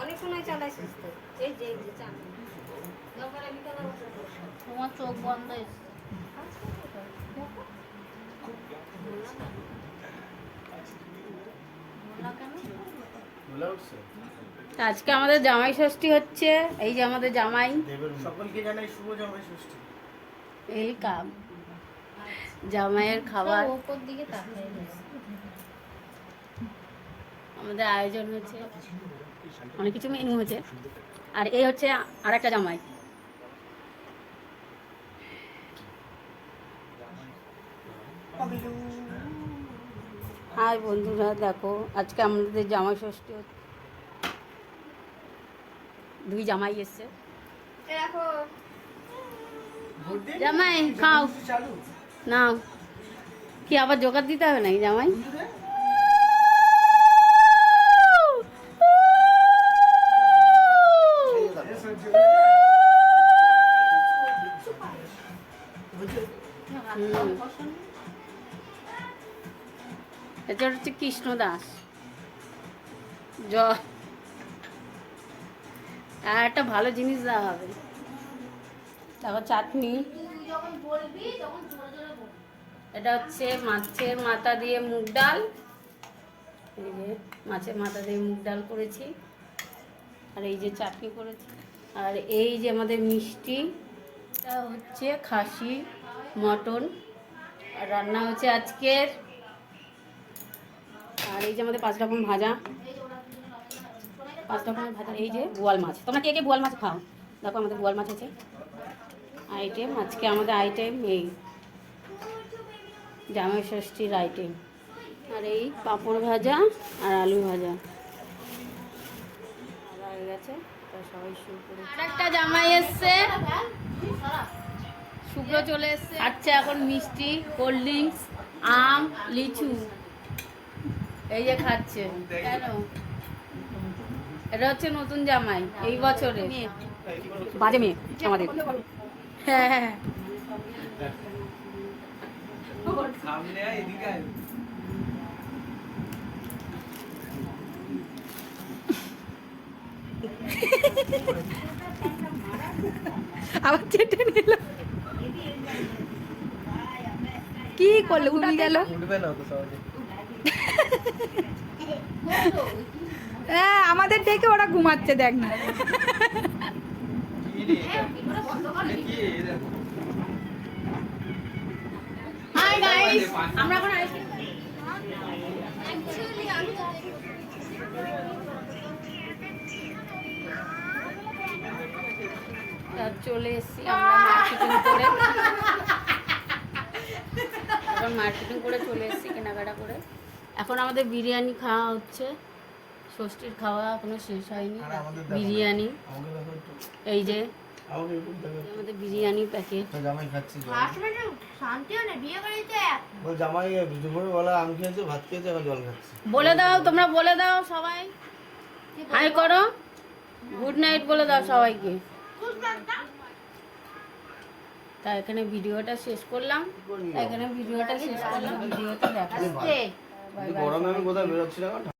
অনেকক্ষণ চালাইছিস তো। এই যে চান তোমার চোখ বন্ধ আজকে আমাদের জামাই ষষ্ঠী হচ্ছে। এই যে আমাদের জামাই, সকলকে জানাই শুভ জামাই ষষ্ঠী। ওয়েলকাম। জামাইয়ের খাবার ওপর দিকে তাকাই আমাদের আয়োজন হচ্ছে, অনেক কিছু মেনু হচ্ছে। আর এই হচ্ছে আর একটা জামাই। হাই বন্ধুরা, দেখো আজকে আমাদের জামাই ষষ্ঠী হচ্ছে। দুই জামাই এসছে। জামাই খাও, নাও। কি আবার জোগাড় দিতে হবে নাকি জামাই? এটা হচ্ছে কৃষ্ণ দাস। আর একটা ভালো জিনিস দেওয়া হবে, তারপর চাটনি। এটা হচ্ছে মাছের মাথা দিয়ে মুগ ডাল। এই যে মাছের মাথা দিয়ে মুগ ডাল করেছি, আর এই যে চাটনি করেছি, আর এই যে আমাদের মিষ্টি। এটা হচ্ছে খাসি মটন, আর রান্না হচ্ছে আজকের। আর এই যে আমাদের 5 রকম ভাজা, 5 রকমের ভাজা। এই যে বোয়াল মাছ, তোমরা কে কে বোয়াল মাছ খাও? দেখো আমাদের বোয়াল মাছ আছে আইটেম। আজকে আমাদের আইটেম এই জামাই ষষ্ঠীর আইটেম। আর এই পাঁপড় ভাজা আর আলু ভাজা হয়ে গেছে। সবাই শুরু করে। আর একটা জামাই এসছে, শুভ্র চলে এসছে। আচ্ছা, এখন মিষ্টি, কোল্ড ড্রিঙ্কস, আম, লিচু এই যে খাচ্ছে। কেন? এটা হচ্ছে নতুন জামাই এই বছরে। বাজে মেয়ে আমাদের। হ্যাঁ হ্যাঁ আবার চেটে নিল। কি করলে? উঠে গেল। উঠবে না তো সহজে। হ্যাঁ, আমাদের দেখে ওরা ঘুমাচ্ছে, দেখ না। হাই গাইস, আমরা এখন চলে এসেছি আমরা মার্কেটিং করে। এখন মার্কেটিং করে চলে এসেছি কেনাকাটা করে। এখন আমাদের বিরিয়ানি খাওয়া হচ্ছে। ষষ্ঠীর খাওয়া এখনো শেষ হয়নি। বিরিয়ানি এই যে আমাদের বিরিয়ানি প্যাকেট। জামাই খাচ্ছি, জামাই দুপুরে বেলা আম খেয়েছে, ভাত খেয়েছে, এখন জল খাচ্ছে। বলে দাও, তোমরা বলে দাও, সবাই হাই করো, গুড নাইট বলে দাও সবাইকে। তা এখানে ভিডিওটা শেষ করলাম। ভিডিওটা দেখো। গরমে আমি কোথায় বেরোচ্ছি না।